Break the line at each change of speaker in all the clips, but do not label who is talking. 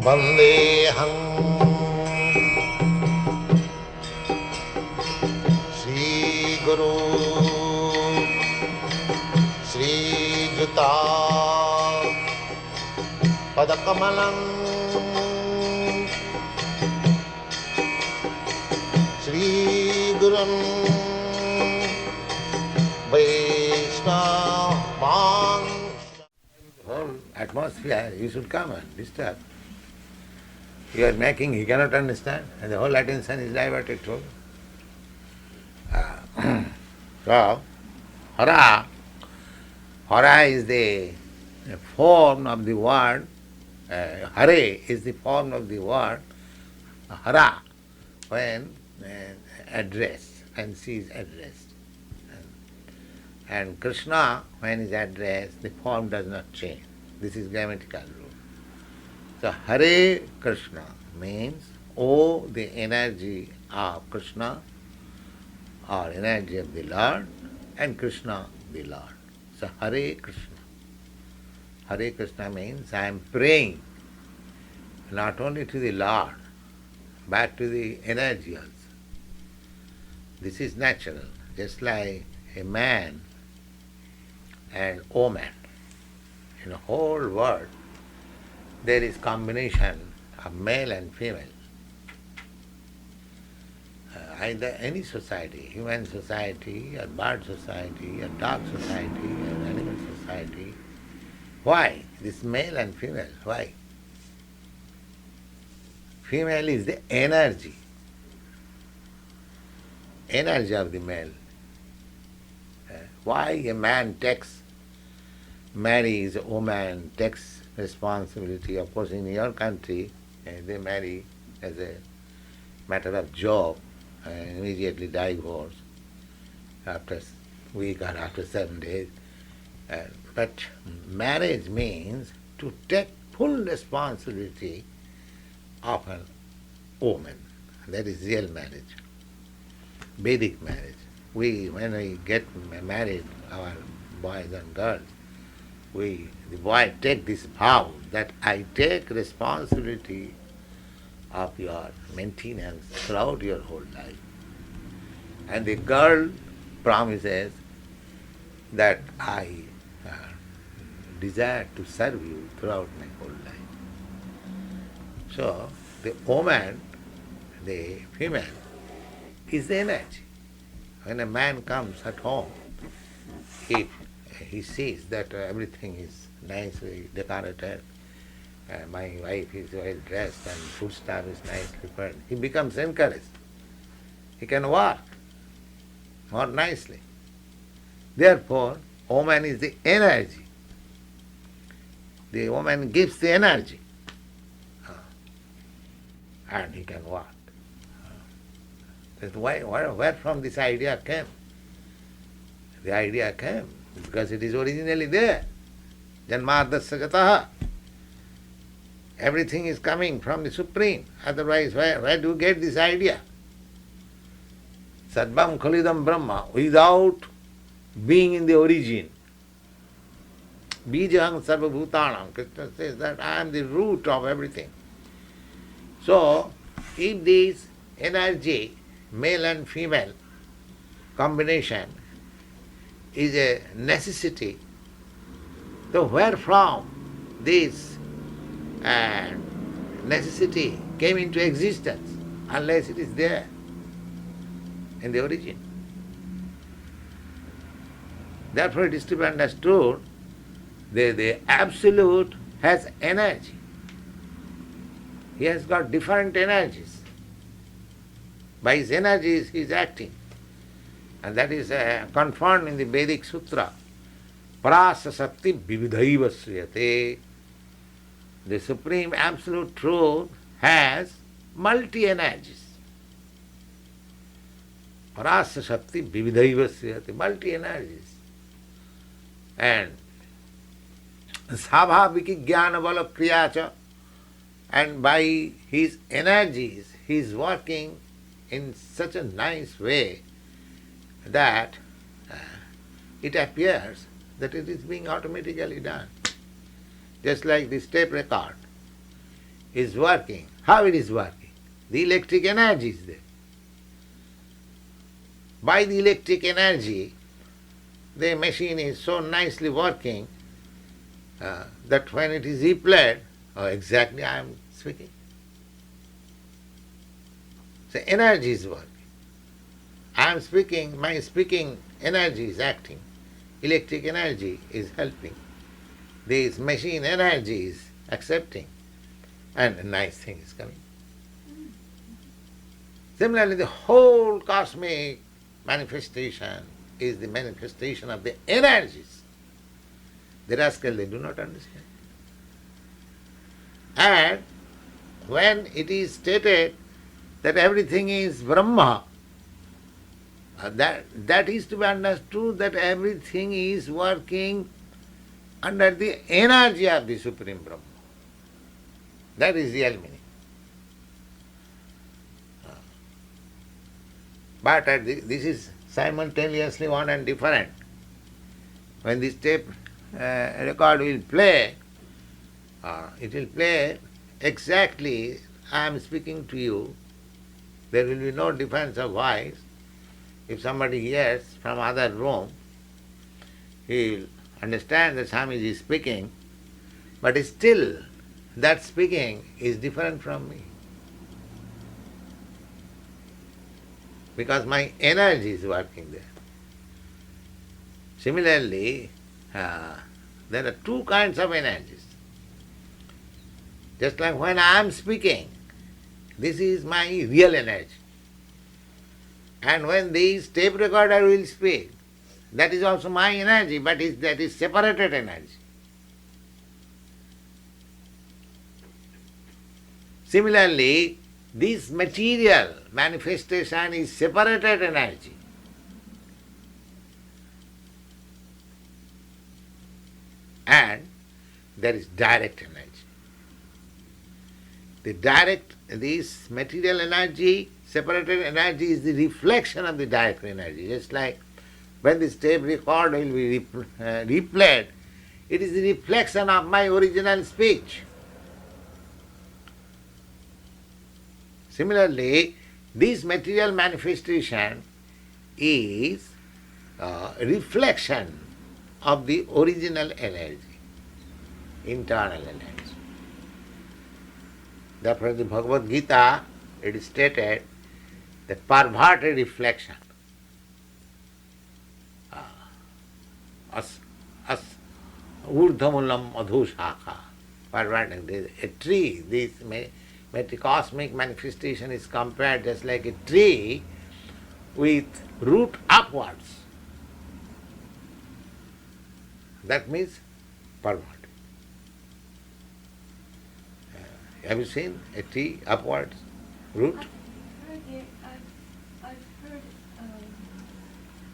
Vandeham Sri Guru Sri Juta Padakamalam Sri Gurun Vaishnava. Whole atmosphere, you should come and disturb. You are making, he cannot understand, and the whole attention is diverted to. So, Hara is the form of the word, Hare is the form of the word Hara, when addressed, and she is addressed. And Krishna, when is addressed, the form does not change. This is grammatical rule. So Hare Krishna means, oh, the energy of Krishna, or energy of the Lord, and Krishna the Lord. So Hare Krishna. Hare Krishna means I am praying not only to the Lord, but to the energy also. This is natural, just like a man and woman. In the whole world, there is combination of male and female. Either any society, human society, or bird society, or dog society, or animal society. Why? This male and female, why? Female is the energy of the male. Why a man marries a woman, takes responsibility. Of course, in your country, they marry as a matter of job and immediately divorce after a week or after 7 days. But marriage means to take full responsibility of a woman. That is real marriage, Vedic marriage. When we get married, our boys and girls, the boy take this vow that I take responsibility of your maintenance throughout your whole life. And the girl promises that I desire to serve you throughout my whole life. So the woman, the female, is the energy. When a man comes at home, if he sees that everything is nicely decorated, my wife is well dressed and food stuff is nicely prepared, he becomes encouraged. He can work more nicely. Therefore, woman is the energy. The woman gives the energy, and he can work. That's where from this idea came? The idea came because it is originally there. Janmadasya katha. Everything is coming from the Supreme. Otherwise, where do you get this idea? Sarvam khalidam Brahma, without being in the origin. Bijaham sarva bhutanam. Krishna says that I am the root of everything. So, if this energy, male and female combination, is a necessity, so where from this necessity came into existence, unless it is there in the origin? Therefore, it is to be understood the Absolute has energy. He has got different energies. By his energies he is acting. And that is confirmed in the Vedic Sutra. Prasa Sakti Vividhaiva Sriyate. The Supreme Absolute Truth has multi-energies. Prasa Sakti Vividhaiva Sriyate. Multi-energies. And Sabhaviki Jnana Bala Kriyacha. And by his energies he is working in such a nice way that it appears that it is being automatically done. Just like this tape record. is working. How it is working? The electric energy is there. By the electric energy, the machine is so nicely working that when it is replayed, oh, exactly I am speaking. So energy is working. I am speaking, my speaking energy is acting. Electric energy is helping. This machine energy is accepting. And a nice thing is coming. Similarly, the whole cosmic manifestation is the manifestation of the energies. The rascal, they do not understand. And when it is stated that everything is Brahma, that is to be understood that everything is working under the energy of the Supreme Brahma. That is real meaning. But this is simultaneously one and different. When this tape record will play, it will play exactly, I am speaking to you. There will be no difference of voice. If somebody hears from other room, he will understand that Swamiji is speaking, but still that speaking is different from me. Because my energy is working there. Similarly, there are two kinds of energies. Just like when I am speaking, this is my real energy. And when this tape recorder will speak, that is also my energy, but that is separated energy. Similarly, this material manifestation is separated energy. And there is direct energy. This material energy, separated energy is the reflection of the direct energy. Just like when this tape record will be replayed, it is the reflection of my original speech. Similarly, this material manifestation is a reflection of the original energy, internal energy. Therefore, in the Bhagavad Gita, it is stated that perverted reflection, urdhamulam adhushakha, perverted. A tree, this cosmic manifestation is compared just like a tree with root upwards. That means perverted. Have you seen a tree upwards, root?
I've heard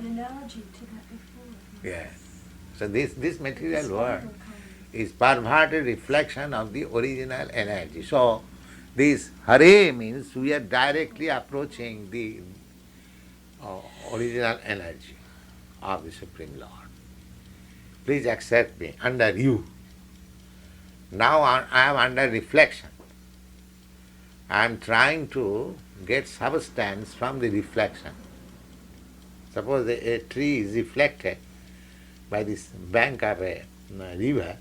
an analogy to that before.
Yes. So this material world is perverted reflection of the original energy. So this Hare means we are directly approaching the original energy of the Supreme Lord. Please accept me under you. Now I am under reflection. I am trying to get substance from the reflection. Suppose a tree is reflected by this bank of a river,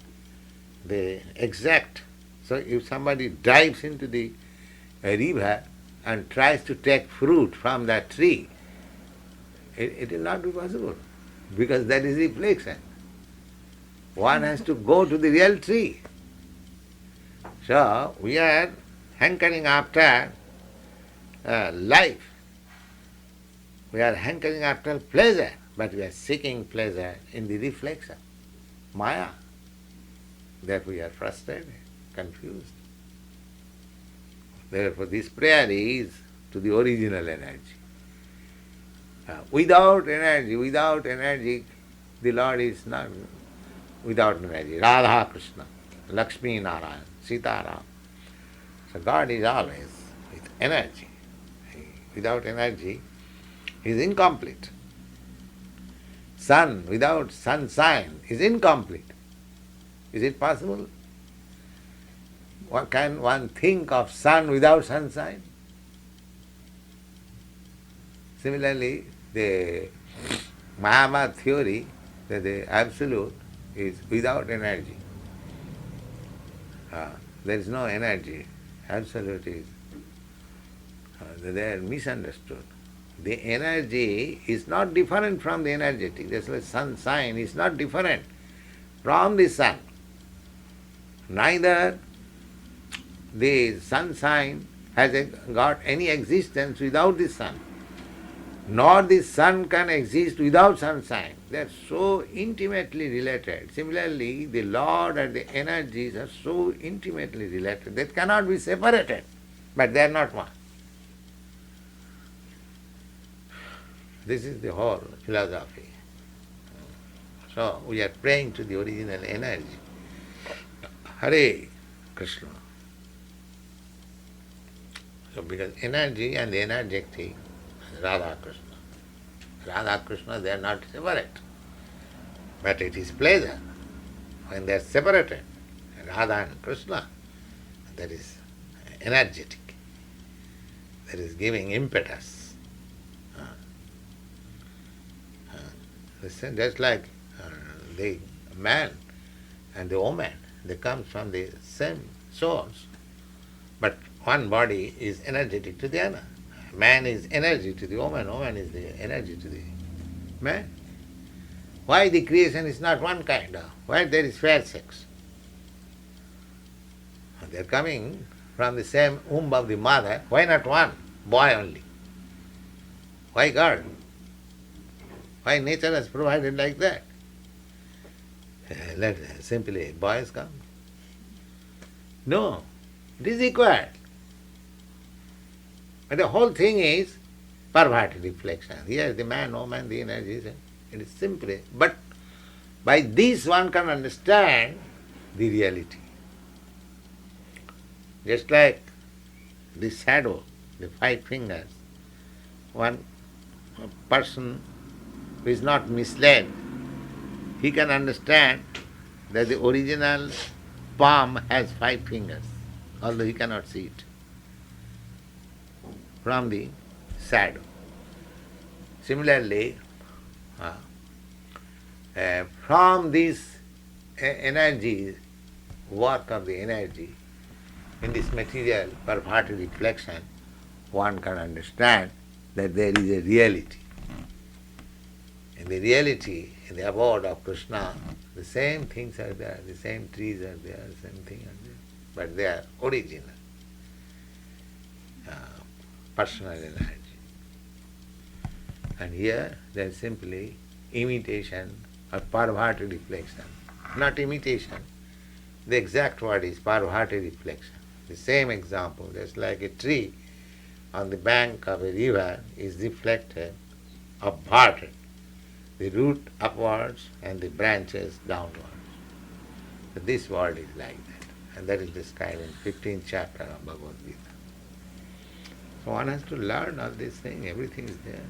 the exact. So if somebody dives into the river and tries to take fruit from that tree, it will not be possible because that is reflection. One has to go to the real tree. So we are hankering after life. We are hankering after pleasure, but we are seeking pleasure in the reflection, Maya. Therefore we are frustrated, confused. Therefore this prayer is to the original energy. Without energy, the Lord is not without energy. Radha Krishna, Lakshmi Narayan, Sita Ram. So God is always with energy. Without energy, he is incomplete. Sun without sunshine is incomplete. Is it possible? what can one think of sun without sunshine? Similarly, the Mahabharata theory that the absolute is without energy. There is no energy. Absolute is. They are misunderstood. The energy is not different from the energetic. Just like sunshine is not different from the sun. Neither the sunshine has got any existence without the sun, nor the sun can exist without sunshine. They are so intimately related. Similarly, the Lord and the energies are so intimately related. They cannot be separated, but they are not one. This is the whole philosophy. So we are praying to the original energy. Hare Krishna. So because energy and the energetic, Radha Krishna. Radha Krishna, they are not separate. But it is pleasure when they are separated. Radha and Krishna, that is energetic. That is giving impetus. Just like the man and the woman, they come from the same source, but one body is energetic to the other. Man is energy to the woman, woman is the energy to the man. Why the creation is not one kind of? Why there is fair sex? They are coming from the same womb of the mother. Why not one? Boy only. Why God? Why nature has provided like that? Let simply boys come. No, it is required. But the whole thing is perverted reflection. Here the man, woman, the energy, it is simply. But by this one can understand the reality. Just like the shadow, the 5 fingers, one person who is not misled, he can understand that the original palm has 5 fingers, although he cannot see it from the shadow. Similarly, from this energy, work of the energy, in this material perverted reflection, one can understand that there is a reality. In the reality, in the abode of Krishna, the same things are there, the same trees are there, the same thing are there, but they are original, personal energy. And here there is simply imitation or perverted reflection. Not imitation, the exact word is perverted reflection. The same example, just like a tree on the bank of a river is reflected, upward, the root upwards and the branches downwards. So this world is like that, and that is described in 15th chapter of Bhagavad Gita. So one has to learn all these things, everything is there.